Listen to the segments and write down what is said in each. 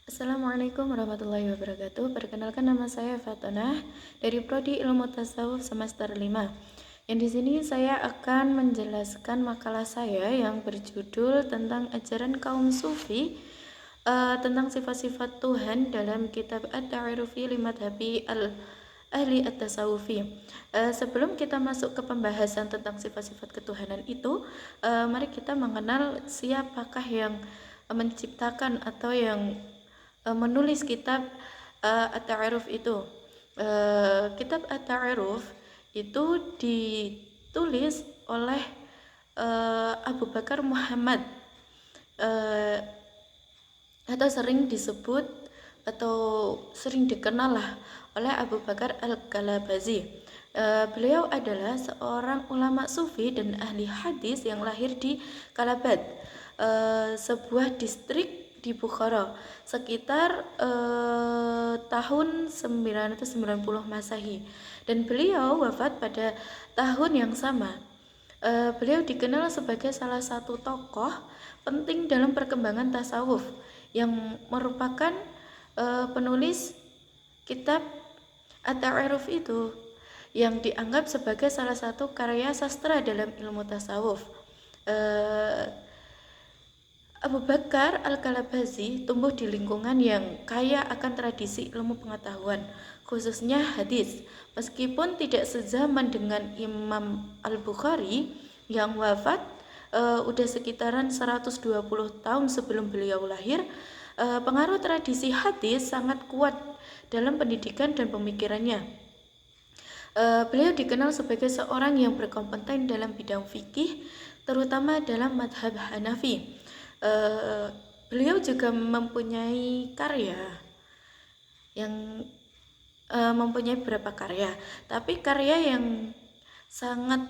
Assalamualaikum warahmatullahi wabarakatuh. Perkenalkan, nama saya Fatonah dari Prodi Ilmu Tasawuf semester 5. Yang di sini saya akan menjelaskan makalah saya yang berjudul tentang ajaran kaum sufi, tentang sifat-sifat Tuhan dalam kitab At-Ta'arufi li Madhabi Ahli At-Tasawufi. Sebelum kita masuk ke pembahasan tentang sifat-sifat ketuhanan itu, mari kita mengenal siapakah yang menciptakan atau yang menulis kitab At-Ta'aruf itu. Kitab At-Ta'aruf itu ditulis oleh Abu Bakar Muhammad, atau sering disebut atau sering dikenal lah oleh Abu Bakar Al-Kalabazi. Beliau adalah seorang ulama sufi dan ahli hadis yang lahir di Kalabat, sebuah distrik di Bukhara sekitar tahun 990 Masehi, dan beliau wafat pada tahun yang sama. Beliau dikenal sebagai salah satu tokoh penting dalam perkembangan tasawuf yang merupakan penulis kitab At-Ta'aruf itu, yang dianggap sebagai salah satu karya sastra dalam ilmu tasawuf. Abu Bakar Al-Kalabazi tumbuh di lingkungan yang kaya akan tradisi ilmu pengetahuan, khususnya hadis. Meskipun tidak sezaman dengan Imam Al-Bukhari yang wafat udah sekitaran 120 tahun sebelum beliau lahir, pengaruh tradisi hadis sangat kuat dalam pendidikan dan pemikirannya. Beliau dikenal sebagai seorang yang berkompeten dalam bidang fikih, terutama dalam madhab Hanafi. Beliau juga mempunyai mempunyai beberapa karya, tapi karya yang sangat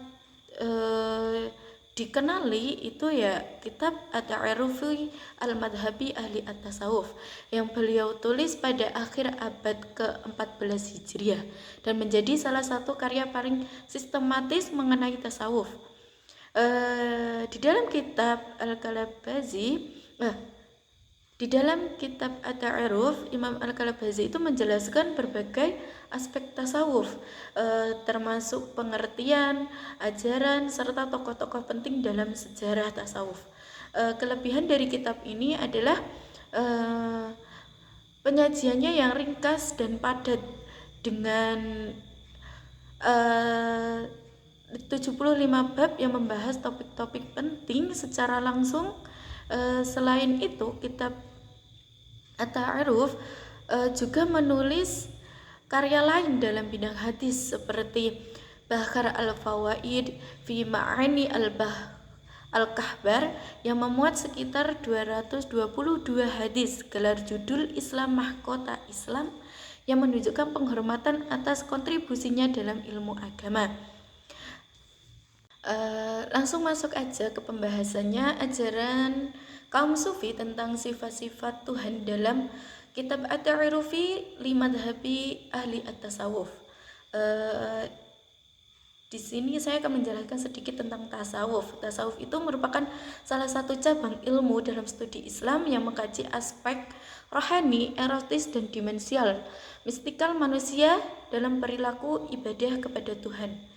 dikenali itu ya kitab At-Ta'arufi Al-Madhabi Ahli At-Tasawuf yang beliau tulis pada akhir abad ke-14 Hijriah dan menjadi salah satu karya paling sistematis mengenai tasawuf. Di dalam kitab At-Ta'aruf, Imam Al-Kalabazi itu menjelaskan berbagai aspek tasawuf, termasuk pengertian, ajaran, serta tokoh-tokoh penting dalam sejarah tasawuf. Kelebihan dari kitab ini adalah penyajiannya yang ringkas dan padat dengan 75 bab yang membahas topik-topik penting secara langsung. Selain itu, kitab At-Ta'aruf juga menulis karya lain dalam bidang hadis seperti Bahar Al-Fawaid fi Ma'ani Al-Kahbar yang memuat sekitar 222 hadis, gelar judul Islam Mahkota Islam, yang menunjukkan penghormatan atas kontribusinya dalam ilmu agama. Langsung masuk aja ke pembahasannya, ajaran kaum sufi tentang sifat-sifat Tuhan dalam kitab At-Ta'arufi li Madhabi Ahli At-Tasawuf. Di sini saya akan menjelaskan sedikit tentang tasawuf. Tasawuf itu merupakan salah satu cabang ilmu dalam studi Islam yang mengkaji aspek rohani, erotis, dan dimensial, mistikal manusia dalam perilaku ibadah kepada Tuhan.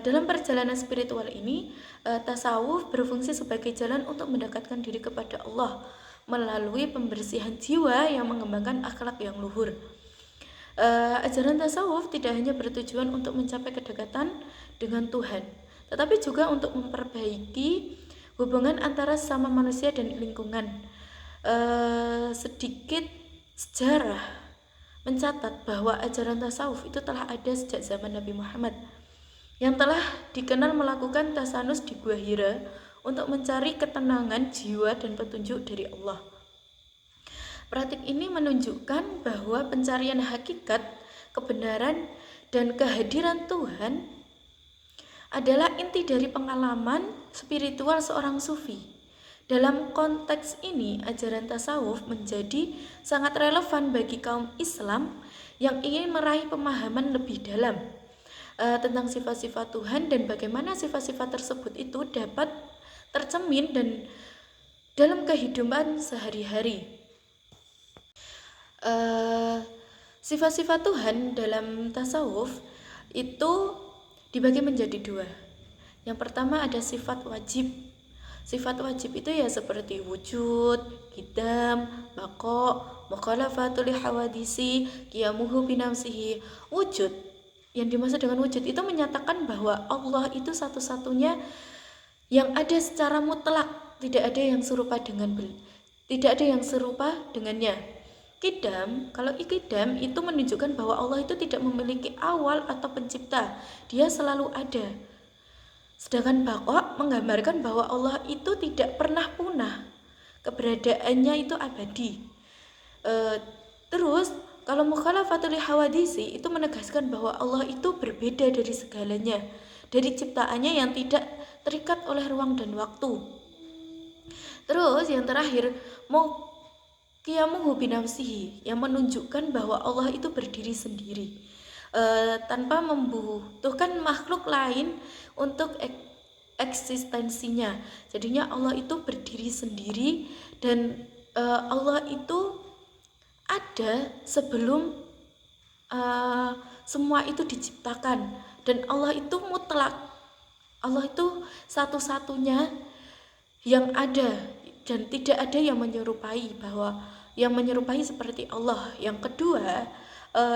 Dalam perjalanan spiritual ini, tasawuf berfungsi sebagai jalan untuk mendekatkan diri kepada Allah melalui pembersihan jiwa yang mengembangkan akhlak yang luhur. Ajaran tasawuf tidak hanya bertujuan untuk mencapai kedekatan dengan Tuhan, tetapi juga untuk memperbaiki hubungan antara sesama manusia dan lingkungan. Sedikit sejarah mencatat bahwa ajaran tasawuf itu telah ada sejak zaman Nabi Muhammad, yang telah dikenal melakukan tasanus di Gua Hira untuk mencari ketenangan jiwa dan petunjuk dari Allah. Praktik ini menunjukkan bahwa pencarian hakikat, kebenaran, dan kehadiran Tuhan adalah inti dari pengalaman spiritual seorang sufi. Dalam konteks ini, ajaran tasawuf menjadi sangat relevan bagi kaum Islam yang ingin meraih pemahaman lebih dalam tentang sifat-sifat Tuhan dan bagaimana sifat-sifat tersebut itu dapat tercermin dan dalam kehidupan sehari-hari. Eh, Sifat-sifat Tuhan dalam tasawuf itu dibagi menjadi dua. Yang pertama ada sifat wajib. Sifat wajib itu ya seperti wujud, qidam, baqo, mukhalafatul hawadisi, qiyamuhu binafsihi. Wujud, yang dimaksud dengan wujud itu menyatakan bahwa Allah itu satu-satunya yang ada secara mutlak, tidak ada yang serupa dengannya. Qidam, kalau qidam itu menunjukkan bahwa Allah itu tidak memiliki awal atau pencipta, dia selalu ada. Sedangkan baqo menggambarkan bahwa Allah itu tidak pernah punah, keberadaannya itu abadi. Terus kalau mukhalafatul hawadisi itu menegaskan bahwa Allah itu berbeda dari segalanya, dari ciptaannya yang tidak terikat oleh ruang dan waktu. Terus yang terakhir mau qiyamuhu binafsihi, yang menunjukkan bahwa Allah itu berdiri sendiri tanpa membutuhkan makhluk lain untuk eksistensinya. Jadinya Allah itu berdiri sendiri dan Allah itu ada sebelum semua itu diciptakan, dan Allah itu mutlak. Allah itu satu-satunya yang ada dan tidak ada yang menyerupai seperti Allah. Yang kedua,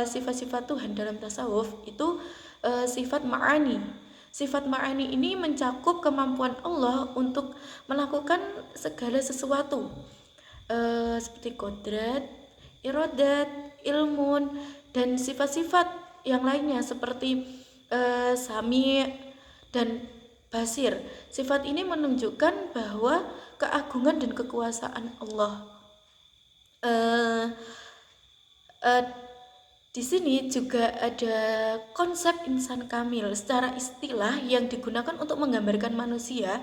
sifat-sifat Tuhan dalam tasawuf itu sifat ma'ani. Sifat ma'ani ini mencakup kemampuan Allah untuk melakukan segala sesuatu, seperti kodrat, iradat, ilmun, dan sifat-sifat yang lainnya seperti sami dan basir. Sifat ini menunjukkan bahwa keagungan dan kekuasaan Allah. Di sini juga ada konsep insan kamil secara istilah yang digunakan untuk menggambarkan manusia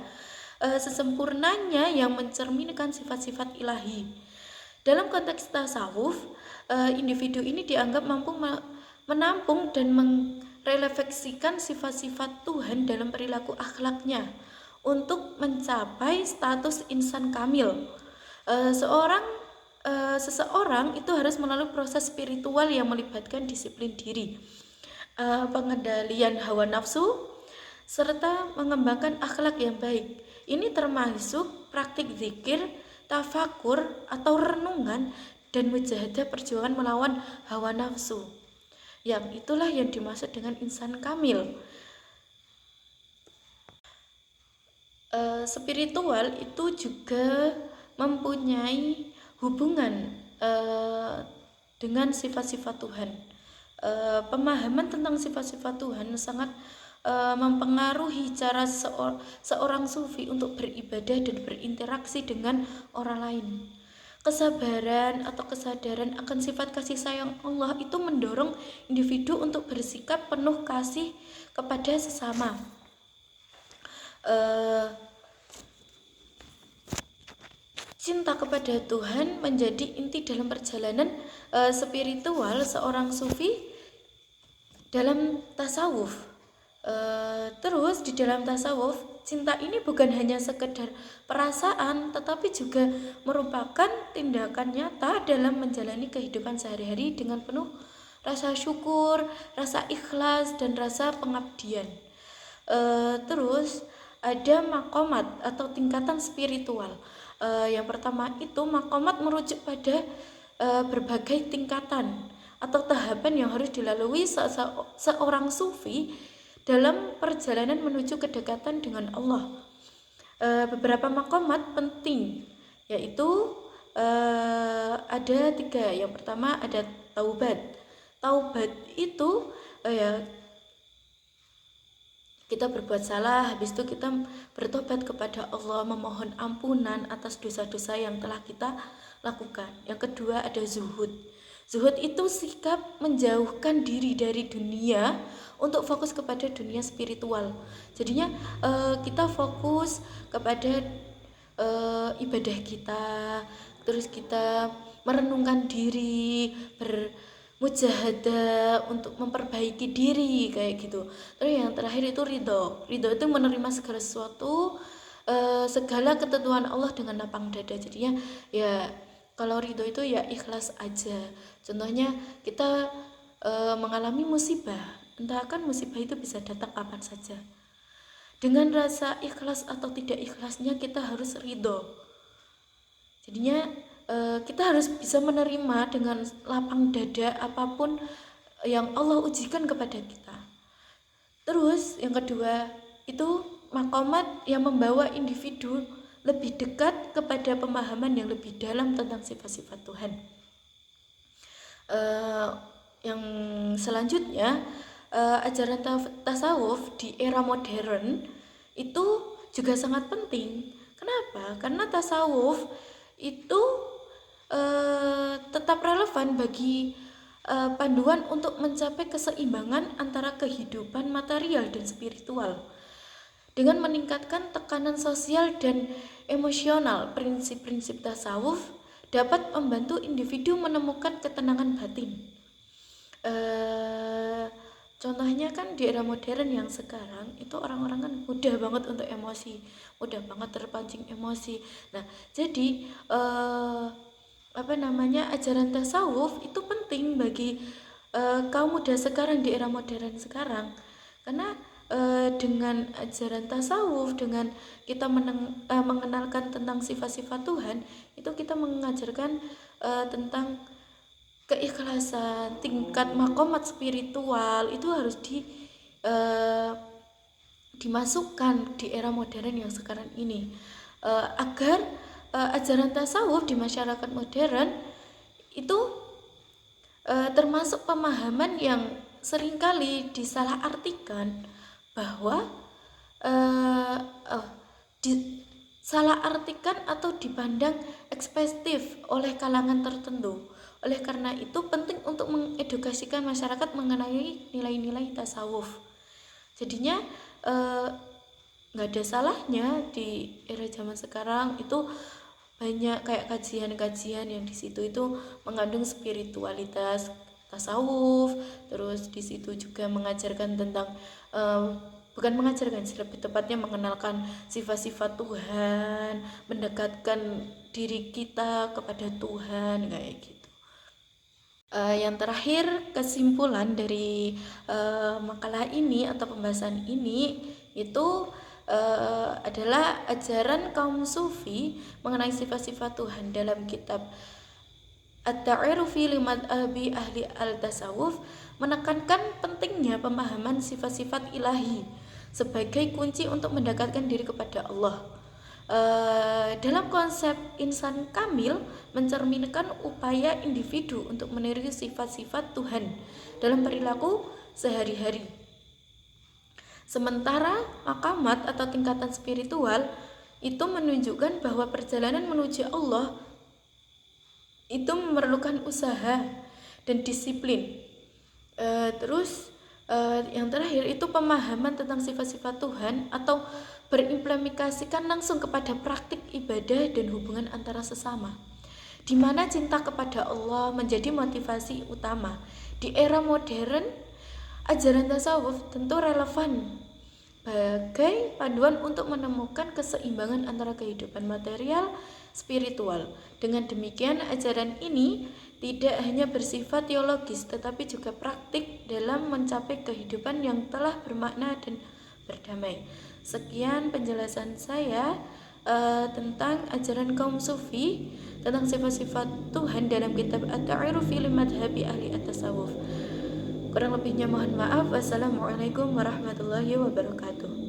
sesempurnanya yang mencerminkan sifat-sifat ilahi. Dalam konteks tasawuf, individu ini dianggap mampu menampung dan merefleksikan sifat-sifat Tuhan dalam perilaku akhlaknya untuk mencapai status insan kamil. Seseorang itu harus melalui proses spiritual yang melibatkan disiplin diri, pengendalian hawa nafsu, serta mengembangkan akhlak yang baik. Ini termasuk praktik zikir, tafakur atau renungan, dan mujahadah perjuangan melawan hawa nafsu. Yang itulah yang dimaksud dengan insan kamil. Spiritual itu juga mempunyai hubungan dengan sifat-sifat Tuhan. Pemahaman tentang sifat-sifat Tuhan sangat mempengaruhi cara seorang sufi untuk beribadah dan berinteraksi dengan orang lain. Kesabaran atau kesadaran akan sifat kasih sayang Allah itu mendorong individu untuk bersikap penuh kasih kepada sesama. Cinta kepada Tuhan menjadi inti dalam perjalanan spiritual seorang sufi dalam tasawuf. Terus di dalam tasawuf, cinta ini bukan hanya sekedar perasaan, tetapi juga merupakan tindakan nyata dalam menjalani kehidupan sehari-hari dengan penuh rasa syukur, rasa ikhlas, dan rasa pengabdian. Terus ada makomat atau tingkatan spiritual. Yang pertama itu makomat merujuk pada berbagai tingkatan atau tahapan yang harus dilalui seorang sufi dalam perjalanan menuju kedekatan dengan Allah. Beberapa makomat penting, yaitu ada 3. Yang pertama ada taubat. Taubat itu kita berbuat salah, habis itu kita bertobat kepada Allah, memohon ampunan atas dosa-dosa yang telah kita lakukan. Yang kedua ada zuhud. Zuhud itu sikap menjauhkan diri dari dunia untuk fokus kepada dunia spiritual. Jadinya kita fokus kepada ibadah kita, terus kita merenungkan diri, bermujahadah untuk memperbaiki diri kayak gitu. Terus yang terakhir itu ridho. Ridho itu menerima segala sesuatu, segala ketentuan Allah dengan lapang dada. Jadinya ya Kalau ridho itu ya ikhlas aja. Contohnya kita mengalami musibah, entah kan musibah itu bisa datang kapan saja. Dengan rasa ikhlas atau tidak ikhlasnya kita harus ridho. Jadinya kita harus bisa menerima dengan lapang dada apapun yang Allah ujikan kepada kita. Terus yang kedua itu makomat yang membawa individu lebih dekat kepada pemahaman yang lebih dalam tentang sifat-sifat Tuhan. Yang selanjutnya ajaran tasawuf di era modern itu juga sangat penting. Kenapa? Karena tasawuf itu tetap relevan bagi panduan untuk mencapai keseimbangan antara kehidupan material dan spiritual. Dengan meningkatkan tekanan sosial dan emosional, prinsip-prinsip tasawuf dapat membantu individu menemukan ketenangan batin. Contohnya kan di era modern yang sekarang itu orang-orang kan mudah banget untuk emosi, mudah banget terpancing emosi. Nah, jadi ajaran tasawuf itu penting bagi kaum muda sekarang di era modern sekarang, karena dengan ajaran tasawuf, dengan kita mengenalkan tentang sifat-sifat Tuhan, itu kita mengajarkan tentang keikhlasan, tingkat makomat spiritual itu harus dimasukkan di era modern yang sekarang ini, agar ajaran tasawuf di masyarakat modern itu termasuk pemahaman yang seringkali disalahartikan, bahwa disalahartikan atau dipandang ekspektif oleh kalangan tertentu. Oleh karena itu penting untuk mengedukasikan masyarakat mengenai nilai-nilai tasawuf. Jadinya nggak ada salahnya di era zaman sekarang itu banyak kayak kajian-kajian yang di situ itu mengandung spiritualitas tasawuf. Terus di situ juga mengajarkan tentang bukan mengajarkan sih, lebih tepatnya mengenalkan sifat-sifat Tuhan, mendekatkan diri kita kepada Tuhan kayak gitu. Yang terakhir, kesimpulan dari makalah ini atau pembahasan ini itu adalah ajaran kaum sufi mengenai sifat-sifat Tuhan dalam kitab At-Ta'arufi li Madhabi Ahli Al-Tasawuf menekankan pentingnya pemahaman sifat-sifat ilahi sebagai kunci untuk mendekatkan diri kepada Allah. Dalam konsep insan kamil mencerminkan upaya individu untuk meniru sifat-sifat Tuhan dalam perilaku sehari-hari. Sementara makamat atau tingkatan spiritual itu menunjukkan bahwa perjalanan menuju Allah itu memerlukan usaha dan disiplin. Terus yang terakhir itu pemahaman tentang sifat-sifat Tuhan atau berimplementasikan langsung kepada praktik ibadah dan hubungan antara sesama, di mana cinta kepada Allah menjadi motivasi utama. Di era modern, ajaran tasawuf tentu relevan sebagai panduan untuk menemukan keseimbangan antara kehidupan material spiritual. Dengan demikian, ajaran ini tidak hanya bersifat teologis tetapi juga praktik dalam mencapai kehidupan yang telah bermakna dan berdamai. Sekian penjelasan saya tentang ajaran kaum sufi tentang sifat-sifat Tuhan dalam kitab At-Ta'arufi li Madhabi Ahli At-Tasawuf. Kurang lebihnya mohon maaf. Wassalamualaikum warahmatullahi wabarakatuh.